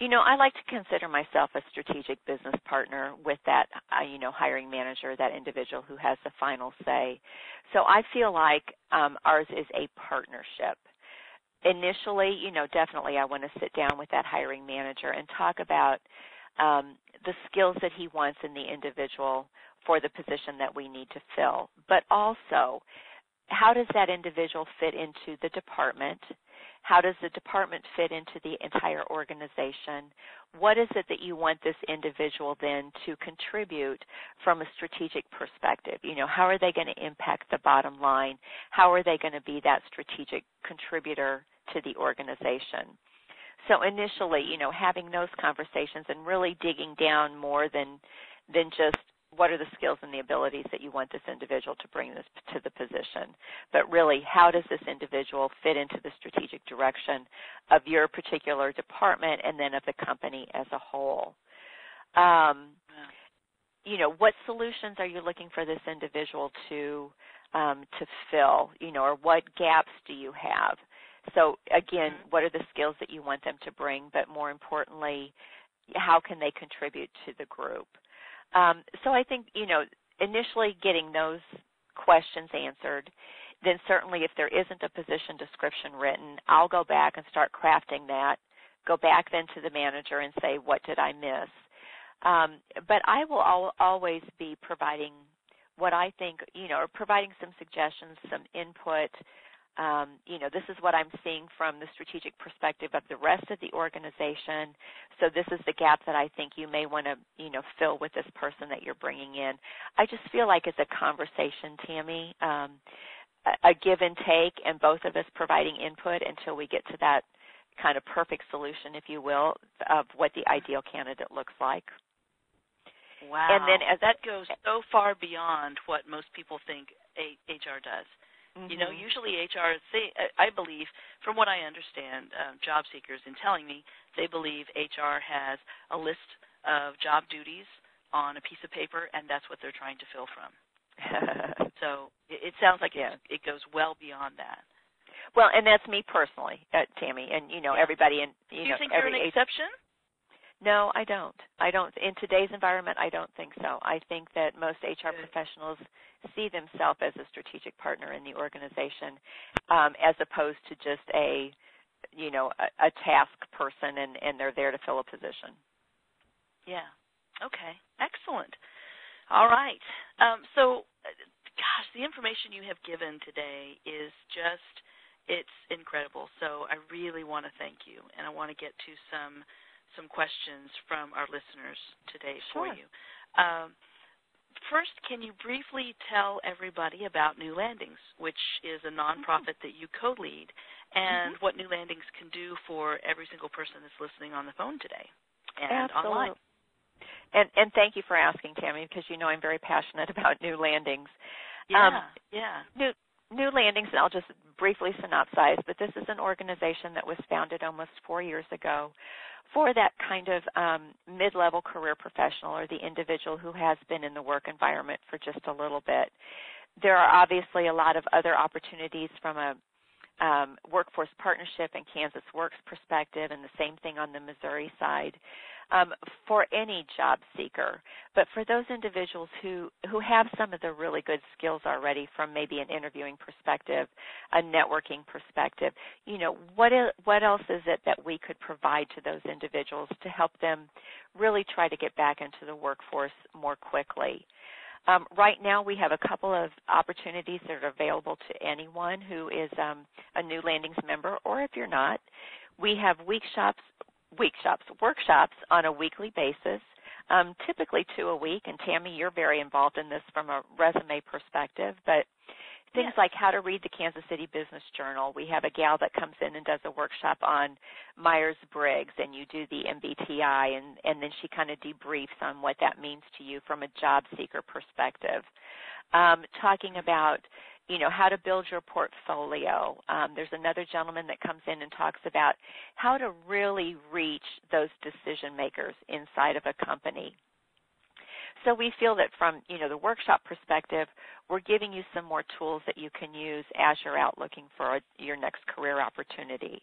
I like to consider myself a strategic business partner with that, hiring manager, that individual who has the final say. So I feel like ours is a partnership. Initially, definitely I want to sit down with that hiring manager and talk about the skills that he wants in the individual for the position that we need to fill. But also, how does that individual fit into the department? How does the department fit into the entire organization? What is it that you want this individual then to contribute from a strategic perspective? How are they going to impact the bottom line? How are they going to be that strategic contributor to the organization? So initially, having those conversations and really digging down more than just what are the skills and the abilities that you want this individual to bring this to the position, but really how does this individual fit into the strategic direction of your particular department and then of the company as a whole? What solutions are you looking for this individual to fill, or what gaps do you have? So, again, what are the skills that you want them to bring, but more importantly, how can they contribute to the group? So I think, initially getting those questions answered, then certainly if there isn't a position description written, I'll go back and start crafting that, go back then to the manager and say, what did I miss? But I will always be providing what I think, or providing some suggestions, some input. This is what I'm seeing from the strategic perspective of the rest of the organization. So this is the gap that I think you may want to, fill with this person that you're bringing in. I just feel like it's a conversation, Tammy, a give and take, and both of us providing input until we get to that kind of perfect solution, if you will, of what the ideal candidate looks like. Wow. And then as that goes so far beyond what most people think HR does. Mm-hmm. Usually HR, I believe, from what I understand, job seekers in telling me, they believe HR has a list of job duties on a piece of paper, and that's what they're trying to fill from. So it sounds like it goes well beyond that. Well, and that's me personally, Tammy, and, everybody. And Do you think you're an exception? No, I don't. In today's environment, I don't think so. I think that most HR professionals see themselves as a strategic partner in the organization, as opposed to just a task person, and they're there to fill a position. Yeah. Okay. Excellent. All right. So, gosh, the information you have given today is it's incredible. So I really want to thank you, and I want to get to some questions from our listeners today for you. First, can you briefly tell everybody about New Landings, which is a nonprofit that you co-lead, and what New Landings can do for every single person that's listening on the phone today and online? And thank you for asking, Tammy, because I'm very passionate about New Landings. New Landings, and I'll just briefly synopsize, but this is an organization that was founded almost 4 years ago for that kind of mid-level career professional or the individual who has been in the work environment for just a little bit. There are obviously a lot of other opportunities from a workforce partnership and Kansas Works perspective, and the same thing on the Missouri side for any job seeker. But for those individuals who have some of the really good skills already from maybe an interviewing perspective, a networking perspective, what else is it that we could provide to those individuals to help them really try to get back into the workforce more quickly? Right now we have a couple of opportunities that are available to anyone who is a New Landings member, or if you're not. We have workshops on a weekly basis, typically 2 a week. And Tammy, you're very involved in this from a resume perspective, but things like how to read the Kansas City Business Journal. We have a gal that comes in and does a workshop on Myers-Briggs, and you do the MBTI, and then she kind of debriefs on what that means to you from a job seeker perspective. Talking about, how to build your portfolio. There's another gentleman that comes in and talks about how to really reach those decision makers inside of a company. So we feel that from, the workshop perspective, we're giving you some more tools that you can use as you're out looking for your next career opportunity.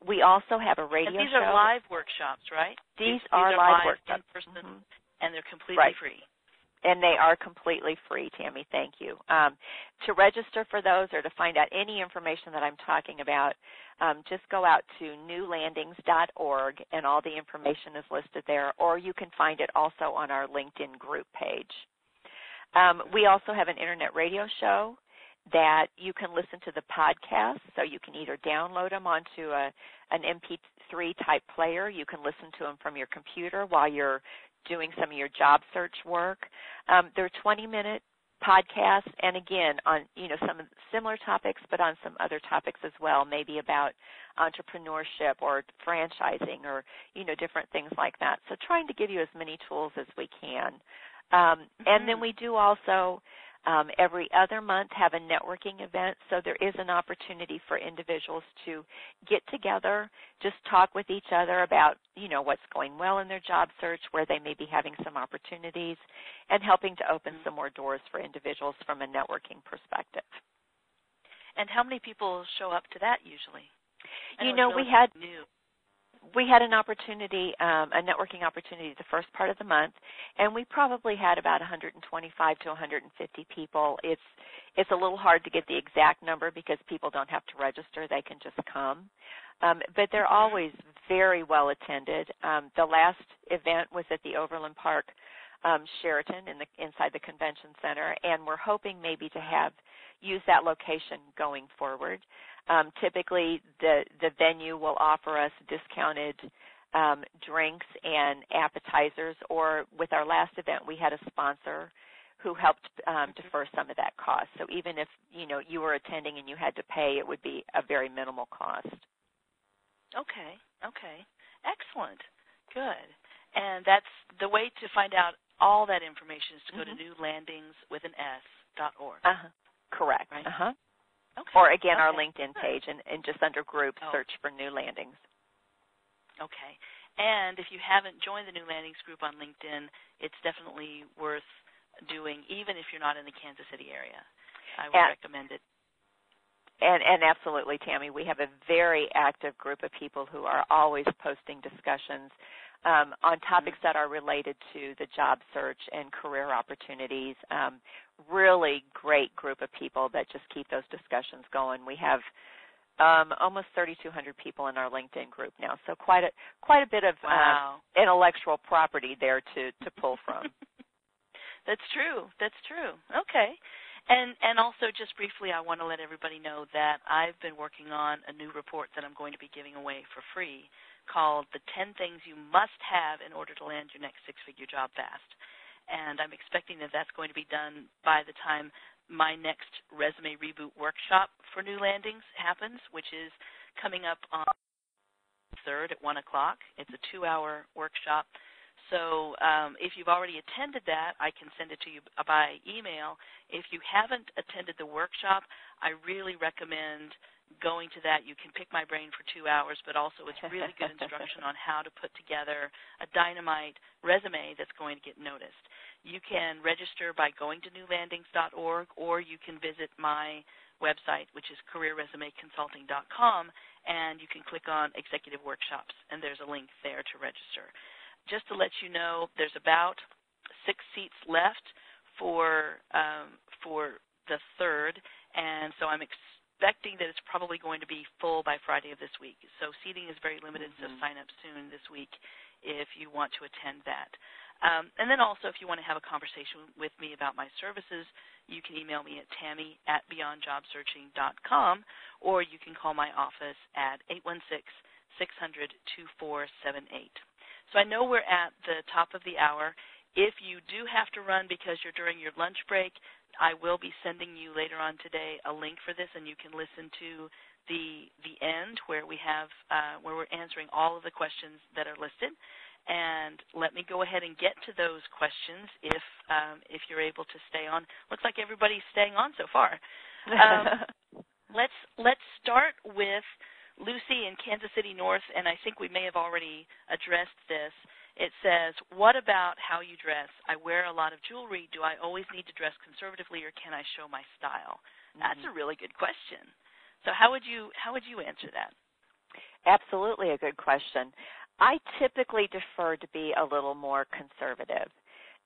We also have a radio show. And these show. are live workshops, right? These are live workshops. In-person, and they're completely free. And they are completely free, Tammy. Thank you. To register for those or to find out any information that I'm talking about, just go out to newlandings.org, and all the information is listed there, or you can find it also on our LinkedIn group page. We also have an internet radio show that you can listen to the podcast, so you can either download them onto an MP3 type player. You can listen to them from your computer while you're doing some of your job search work. They're 20-minute podcasts, and again, on some similar topics, but on some other topics as well, maybe about entrepreneurship or franchising or different things like that. So trying to give you as many tools as we can. And then we do also every other month have a networking event, so there is an opportunity for individuals to get together, just talk with each other about, what's going well in their job search, where they may be having some opportunities, and helping to open some more doors for individuals from a networking perspective. And how many people show up to that usually? We had an opportunity, a networking opportunity the first part of the month, and we probably had about 125 to 150 people. It's a little hard to get the exact number because people don't have to register. They can just come. But they're always very well attended. The last event was at the Overland Park Sheraton inside the convention center, and we're hoping maybe to use that location going forward. Typically, the venue will offer us discounted drinks and appetizers, or with our last event, we had a sponsor who helped defer some of that cost. So even if you were attending and you had to pay, it would be a very minimal cost. Okay. Excellent. Good. And that's the way to find out all that information is to go to newlandings.org. Correct. Right? Okay. Or, again, our LinkedIn page, and just under groups, search for New Landings. Okay. And if you haven't joined the New Landings group on LinkedIn, it's definitely worth doing, even if you're not in the Kansas City area. I would recommend it. And absolutely, Tammy, we have a very active group of people who are always posting discussions on topics that are related to the job search and career opportunities. Really great group of people that just keep those discussions going. We have almost 3,200 people in our LinkedIn group now, so quite a bit of intellectual property there to pull from. That's true. Okay. And also, just briefly, I want to let everybody know that I've been working on a new report that I'm going to be giving away for free called The 10 Things You Must Have in Order to Land Your Next Six-Figure Job Fast. And I'm expecting that that's going to be done by the time my next resume reboot workshop for New Landings happens, which is coming up on the 3rd at 1 o'clock. It's a 2-hour workshop. So if you've already attended that, I can send it to you by email. If you haven't attended the workshop, I really recommend going to that. You can pick my brain for 2 hours, but also it's really good instruction on how to put together a dynamite resume that's going to get noticed. You can register by going to newlandings.org, or you can visit my website, which is careerresumeconsulting.com, and you can click on Executive Workshops, and there's a link there to register. Just to let you know, there's about 6 seats left for the 3rd, and so I'm expecting that it's probably going to be full by Friday of this week. So seating is very limited, so sign up soon this week if you want to attend that. And then also, if you want to have a conversation with me about my services, you can email me at tammy@beyondjobsearching.com, or you can call my office at 816-600-2478. So I know we're at the top of the hour. If you do have to run because you're during your lunch break, I will be sending you later on today a link for this, and you can listen to the end where we're answering all of the questions that are listed. And let me go ahead and get to those questions if you're able to stay on. Looks like everybody's staying on so far. Let's start with Lucy in Kansas City North, and I think we may have already addressed this. It says, what about how you dress? I wear a lot of jewelry. Do I always need to dress conservatively, or can I show my style? That's a really good question. So how would you answer that? Absolutely a good question. I typically defer to be a little more conservative.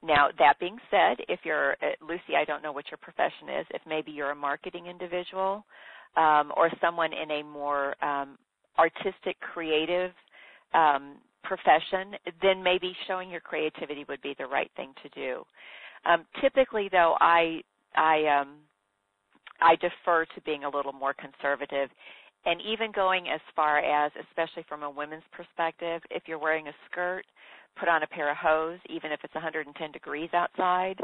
Now, that being said, if you're, Lucy, I don't know what your profession is, if maybe you're a marketing individual or someone in a more artistic, creative profession, then maybe showing your creativity would be the right thing to do. Typically, though, I defer to being a little more conservative, and even going as far as, especially from a women's perspective, if you're wearing a skirt, put on a pair of hose, even if it's 110 degrees outside.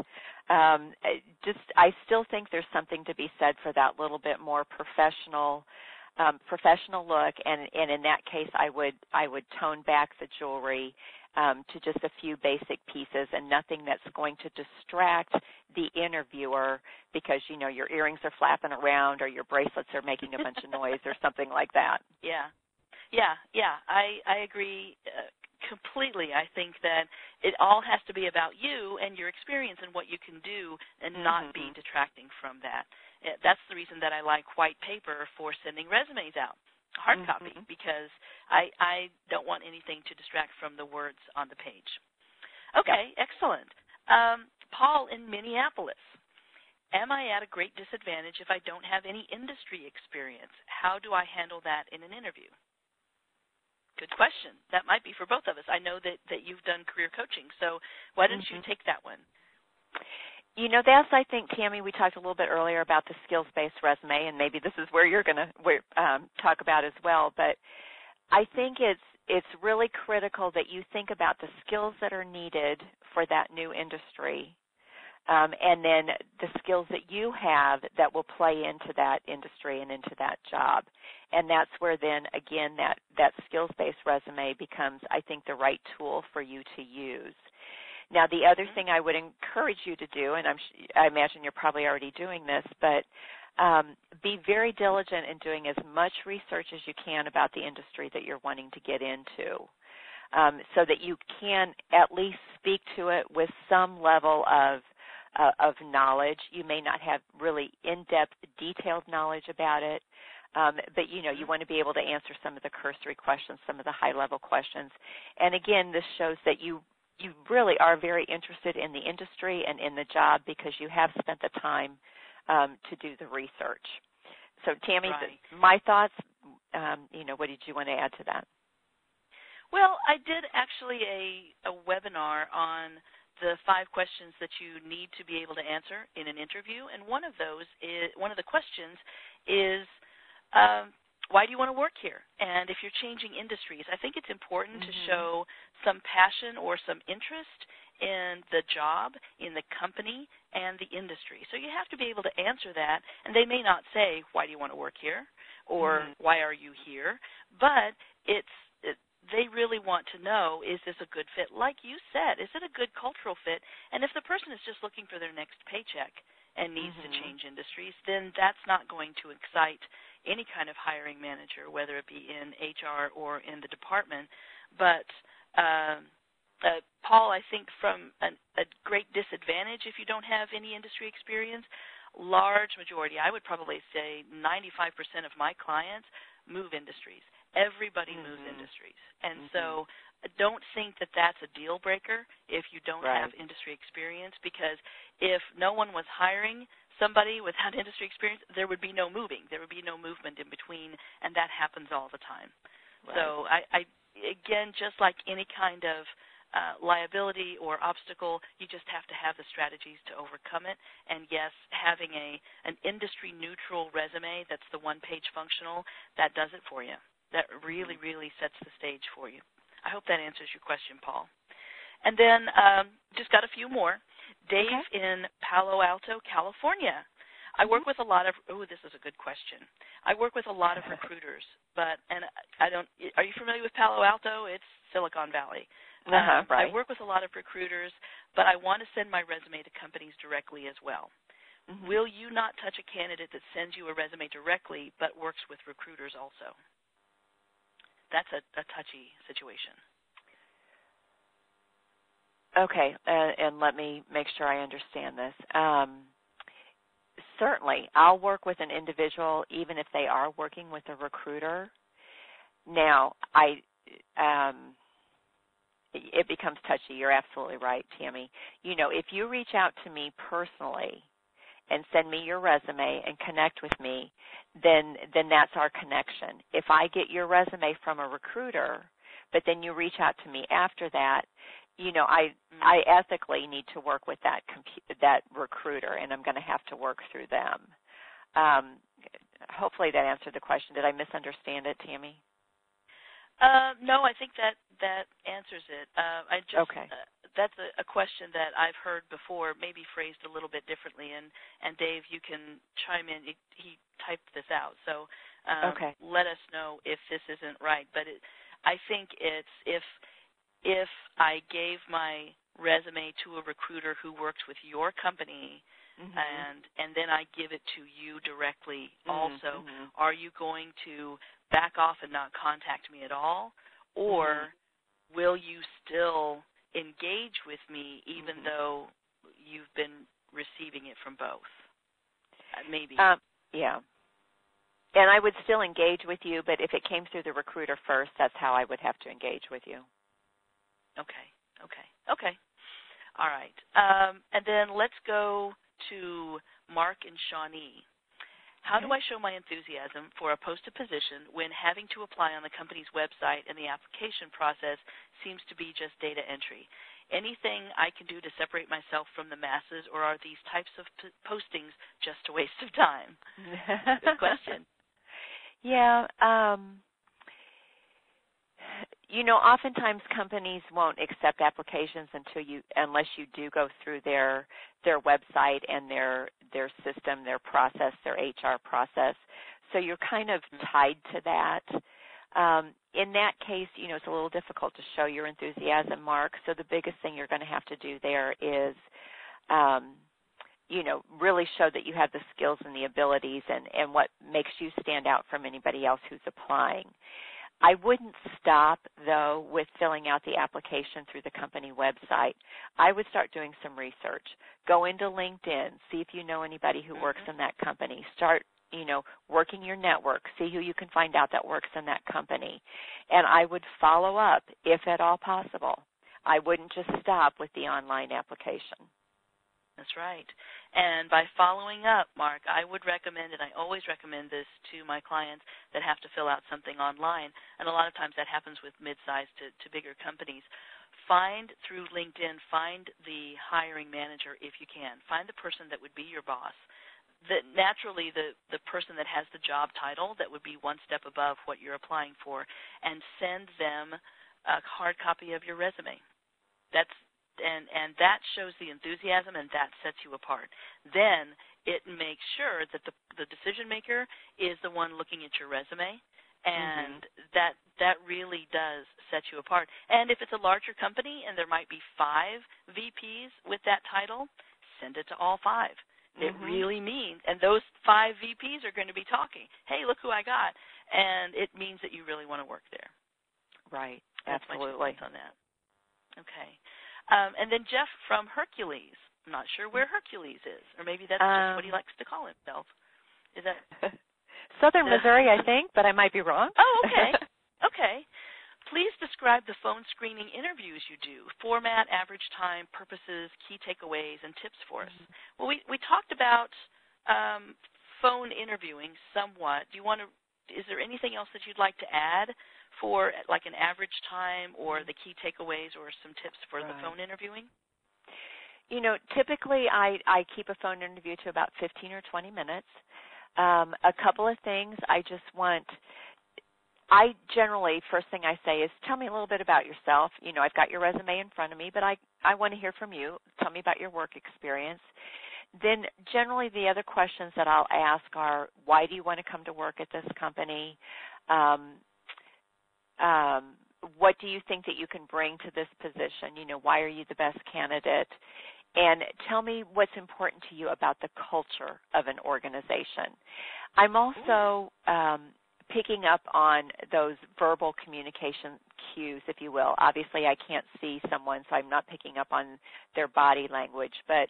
I still think there's something to be said for that little bit more professional look, and in that case, I would tone back the jewelry to just a few basic pieces and nothing that's going to distract the interviewer because, you know, your earrings are flapping around or your bracelets are making a bunch of noise or something like that. Yeah. I agree completely. I think that it all has to be about you and your experience and what you can do and not be detracting from that. That's the reason that I like white paper for sending resumes out, hard copy, because I don't want anything to distract from the words on the page. Okay, excellent. Paul in Minneapolis. Am I at a great disadvantage if I don't have any industry experience? How do I handle that in an interview? Good question. That might be for both of us. I know that you've done career coaching, so why don't you take that one? You know, that's, I think, Tammy, we talked a little bit earlier about the skills-based resume, and maybe this is where you're going to talk about as well, but I think it's really critical that you think about the skills that are needed for that new industry, and then the skills that you have that will play into that industry and into that job. And that's where then, again, that skills-based resume becomes, I think, the right tool for you to use. Now, the other thing I would encourage you to do, and I imagine you're probably already doing this, but be very diligent in doing as much research as you can about the industry that you're wanting to get into, so that you can at least speak to it with some level of knowledge. You may not have really in-depth, detailed knowledge about it, but, you know, you want to be able to answer some of the cursory questions, some of the high-level questions. And, again, this shows that you really are very interested in the industry and in the job because you have spent the time to do the research. So, Tammy, my thoughts, what did you want to add to that? Well, I did actually a webinar on the 5 questions that you need to be able to answer in an interview, and one of the questions is, why do you want to work here? And if you're changing industries, I think it's important to show some passion or some interest in the job, in the company, and the industry. So you have to be able to answer that, and they may not say, why do you want to work here? Or why are you here? But they really want to know, is this a good fit? Like you said, is it a good cultural fit? And if the person is just looking for their next paycheck and needs to change industries, then that's not going to excite any kind of hiring manager, whether it be in HR or in the department. But, Paul, I think from a great disadvantage if you don't have any industry experience, large majority, I would probably say 95% of my clients move industries. Everybody moves industries. And so don't think that that's a deal breaker if you don't have industry experience, because if no one was hiring somebody without industry experience, there would be no moving. There would be no movement in between, and that happens all the time. Right. So, I again, just like any kind of liability or obstacle, you just have to have the strategies to overcome it. And, yes, having an industry-neutral resume that's the one-page functional, that does it for you. That really, really sets the stage for you. I hope that answers your question, Paul. And then just got a few more. Dave in Palo Alto, California. I work with a lot of, this is a good question. I work with a lot of recruiters, are you familiar with Palo Alto? It's Silicon Valley. Right. I work with a lot of recruiters, but I want to send my resume to companies directly as well. Will you not touch a candidate that sends you a resume directly but works with recruiters also? That's a touchy situation. Okay, and let me make sure I understand this. Certainly, I'll work with an individual even if they are working with a recruiter. Now, it becomes touchy. You're absolutely right, Tammy. If you reach out to me personally and send me your resume and connect with me, then that's our connection. If I get your resume from a recruiter, but then you reach out to me after that, I ethically need to work with that recruiter, and I'm going to have to work through them. Hopefully that answered the question. Did I misunderstand it, Tammy? No, I think that answers it. Okay. That's a question that I've heard before, maybe phrased a little bit differently. And Dave, you can chime in. He typed this out, so okay. Let us know if this isn't right. But I think it's if I gave my resume to a recruiter who works with your company, and then I give it to you directly also, are you going to back off and not contact me at all, or will you still engage with me even though you've been receiving it from both? Maybe. Yeah. And I would still engage with you, but if it came through the recruiter first, that's how I would have to engage with you. Okay. All right. And then let's go to Mark and Shawnee. How do I show my enthusiasm for a posted position when having to apply on the company's website and the application process seems to be just data entry? Anything I can do to separate myself from the masses, or are these types of postings just a waste of time? Good question. Yeah. Oftentimes companies won't accept applications unless you do go through their website and their system, their process, their HR process. So you're kind of tied to that. In that case, it's a little difficult to show your enthusiasm, Mark. So the biggest thing you're going to have to do there is, really show that you have the skills and the abilities and what makes you stand out from anybody else who's applying. I wouldn't stop, though, with filling out the application through the company website. I would start doing some research. Go into LinkedIn, see if you know anybody who works in that company. Start, working your network. See who you can find out that works in that company. And I would follow up, if at all possible. I wouldn't just stop with the online application. That's right. And by following up, Mark, I would recommend, and I always recommend this to my clients that have to fill out something online, and a lot of times that happens with mid-sized to bigger companies. Find through LinkedIn, find the hiring manager if you can. Find the person that would be your boss. Naturally, the person that has the job title that would be one step above what you're applying for, and send them a hard copy of your resume. And that shows the enthusiasm, and that sets you apart. Then it makes sure that the decision maker is the one looking at your resume, and that really does set you apart. And if it's a larger company and there might be 5 VPs with that title, send it to all 5. It really means, and those 5 VPs are going to be talking, hey, look who I got, and it means that you really want to work there. Right, That's absolutely. my 2 cents on that. Okay. And then Jeff from Hercules. I'm not sure where Hercules is, or maybe that's just what he likes to call himself. Is that Southern Missouri, I think, but I might be wrong. Oh, okay. Okay. Please describe the phone screening interviews you do, format, average time, purposes, key takeaways, and tips for us. Well, we talked about phone interviewing somewhat. Is there anything else that you'd like to add for like an average time or the key takeaways or some tips for the phone interviewing? Typically I keep a phone interview to about 15 or 20 minutes. A couple of things I generally, first thing I say is, tell me a little bit about yourself. I've got your resume in front of me, but I want to hear from you. Tell me about your work experience. Then generally the other questions that I'll ask are, why do you want to come to work at this company? What do you think that you can bring to this position? Why are you the best candidate? And tell me what's important to you about the culture of an organization. I'm also picking up on those verbal communication cues, if you will. Obviously, I can't see someone, so I'm not picking up on their body language, but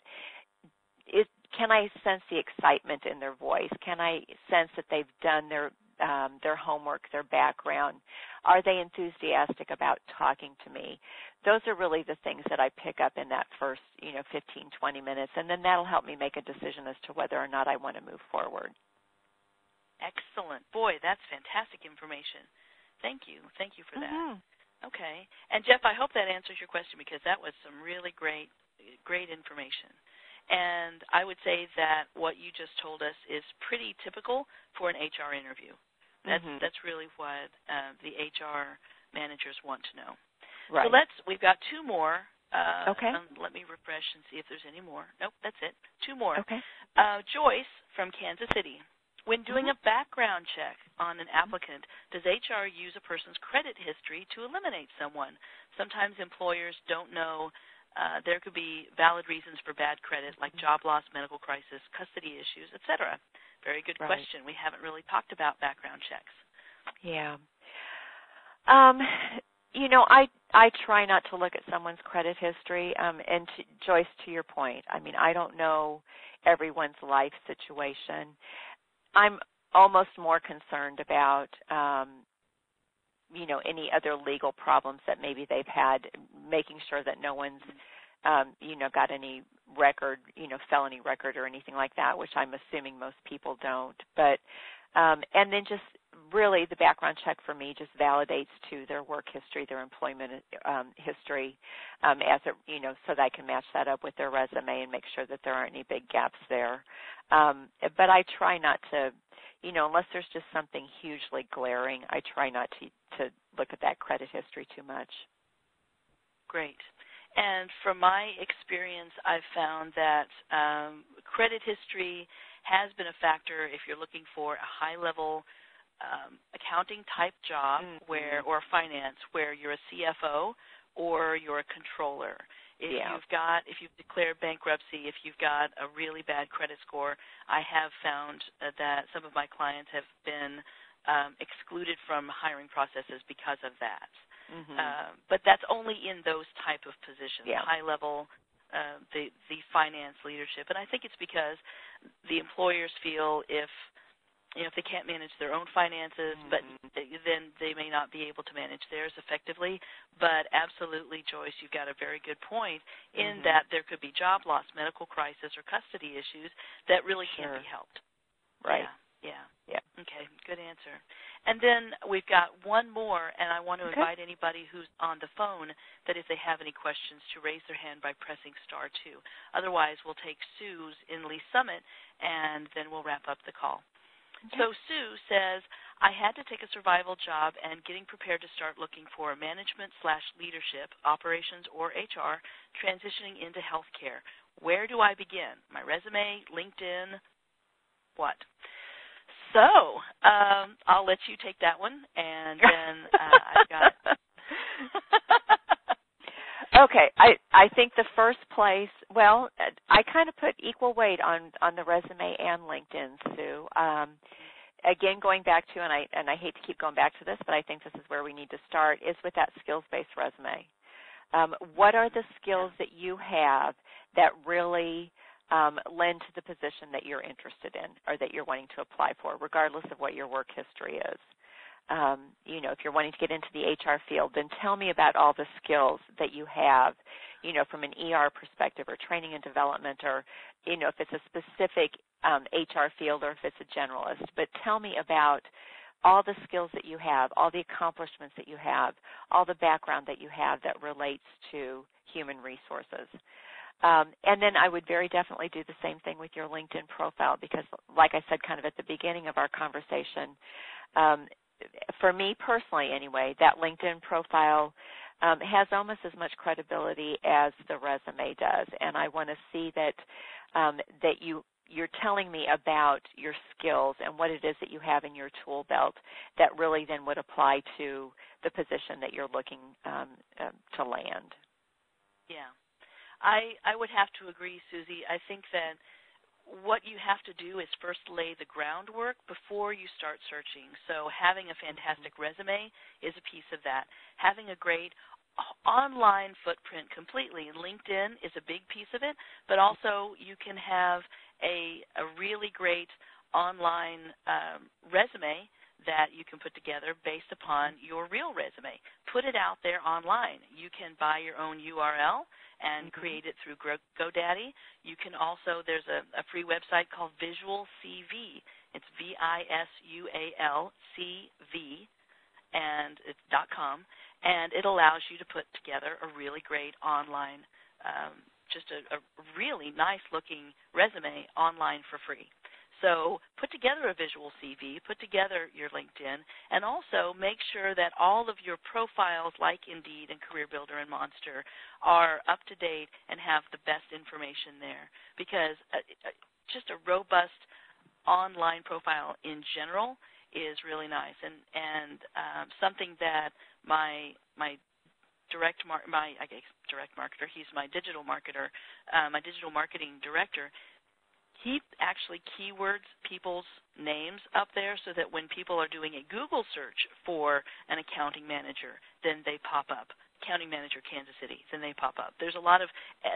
can I sense the excitement in their voice? Can I sense that they've done their homework, their background? Are they enthusiastic about talking to me? Those are really the things that I pick up in that first, 15, 20 minutes, and then that'll help me make a decision as to whether or not I want to move forward. Excellent. Boy, that's fantastic information. Thank you. Thank you for that. Mm-hmm. Okay. And, Jeff, I hope that answers your question because that was some really great information. And I would say that what you just told us is pretty typical for an HR interview. That's really what the HR managers want to know. Right. So we've got two more. Okay. Let me refresh and see if there's any more. Nope, that's it. Two more. Okay. Joyce from Kansas City. When doing a background check on an applicant, does HR use a person's credit history to eliminate someone? Sometimes employers don't know there could be valid reasons for bad credit, like job loss, medical crisis, custody issues, etc. Very good question. We haven't really talked about background checks. Yeah. I try not to look at someone's credit history. And Joyce, to your point, I don't know everyone's life situation. I'm almost more concerned about, any other legal problems that maybe they've had, making sure that no one's, got any record, felony record or anything like that, which I'm assuming most people don't. But, and then just really the background check for me just validates to their work history, their employment history, as it, so that I can match that up with their resume and make sure that there aren't any big gaps there. But I try not to, unless there's just something hugely glaring, I try not to look at that credit history too much. Great. And from my experience, I've found that credit history has been a factor if you're looking for a high-level accounting type job or finance where you're a CFO or you're a controller. If you've declared bankruptcy, if you've got a really bad credit score, I have found that some of my clients have been excluded from hiring processes because of that. But that's only in those type of positions, high level, the finance leadership. And I think it's because the employers feel if they can't manage their own finances, but then they may not be able to manage theirs effectively. But absolutely, Joyce, you've got a very good point in that there could be job loss, medical crisis, or custody issues that really can't be helped. Right. Yeah. Okay, good answer. And then we've got one more, and I want to invite anybody who's on the phone that if they have any questions to raise their hand by pressing *2. Otherwise, we'll take Sue's in Lee Summit, and then we'll wrap up the call. So Sue says, I had to take a survival job and getting prepared to start looking for management/leadership, operations, or HR, transitioning into healthcare. Where do I begin? My resume, LinkedIn, what? So I'll let you take that one, and then I've got Okay, I think the first place, well, I kind of put equal weight on the resume and LinkedIn, Sue. Again, going back to, and I hate to keep going back to this, but I think this is where we need to start, is with that skills-based resume. What are the skills that you have that really lend to the position that you're interested in or that you're wanting to apply for, regardless of what your work history is? If you're wanting to get into the HR field, then tell me about all the skills that you have, from an ER perspective or training and development or, if it's a specific HR field or if it's a generalist. But tell me about all the skills that you have, all the accomplishments that you have, all the background that you have that relates to human resources. And then I would very definitely do the same thing with your LinkedIn profile because, like I said kind of at the beginning of our conversation, for me personally anyway, that LinkedIn profile has almost as much credibility as the resume does. And I want to see that you're telling me about your skills and what it is that you have in your tool belt that really then would apply to the position that you're looking to land. Yeah. I would have to agree, Susie. I think that what you have to do is first lay the groundwork before you start searching. So having a fantastic resume is a piece of that. Having a great online footprint completely. LinkedIn is a big piece of it, but also you can have a really great online resume that you can put together based upon your real resume. Put it out there online. You can buy your own URL and create it through GoDaddy. You can also, there's a free website called Visual CV. It's VISUALCV, and it's .com, and it allows you to put together a really great online, just a really nice-looking resume online for free. So put together a visual CV, put together your LinkedIn, and also make sure that all of your profiles like Indeed and CareerBuilder and Monster are up to date and have the best information there, because just a robust online profile in general is really nice, and something that my direct marketer, he's my digital marketer, my digital marketing director. He actually keywords people's names up there so that when people are doing a Google search for an accounting manager, then they pop up. Accounting manager Kansas City, then they pop up. There's a lot of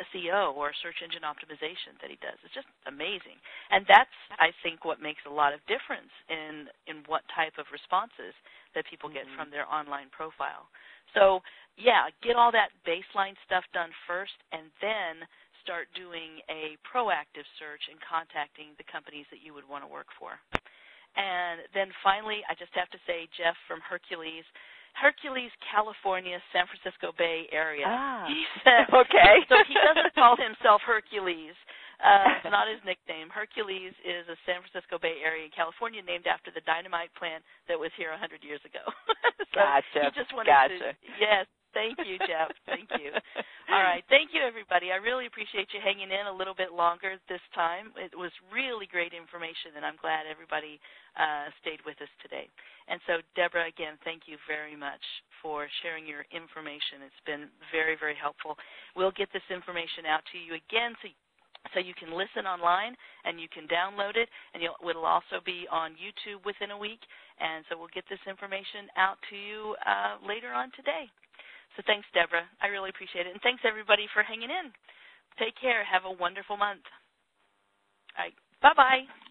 SEO or search engine optimization that he does. It's just amazing. And that's, I think, what makes a lot of difference in what type of responses that people get from their online profile. So, yeah, get all that baseline stuff done first, and then start doing a proactive search and contacting the companies that you would want to work for. And then finally, I just have to say, Jeff from Hercules, California, San Francisco Bay area. He said, okay. So he doesn't call himself Hercules. It's not his nickname. Hercules is a San Francisco Bay area in California named after the dynamite plant that was here 100 years ago. So gotcha. He just wanted to, yes. Thank you, Jeff. Thank you. All right. Thank you, everybody. I really appreciate you hanging in a little bit longer this time. It was really great information, and I'm glad everybody stayed with us today. And so, Deborah, again, thank you very much for sharing your information. It's been very, very helpful. We'll get this information out to you again so you can listen online and you can download it, and it'll also be on YouTube within a week. And so we'll get this information out to you later on today. So thanks, Deborah. I really appreciate it. And thanks, everybody, for hanging in. Take care. Have a wonderful month. All right. Bye-bye.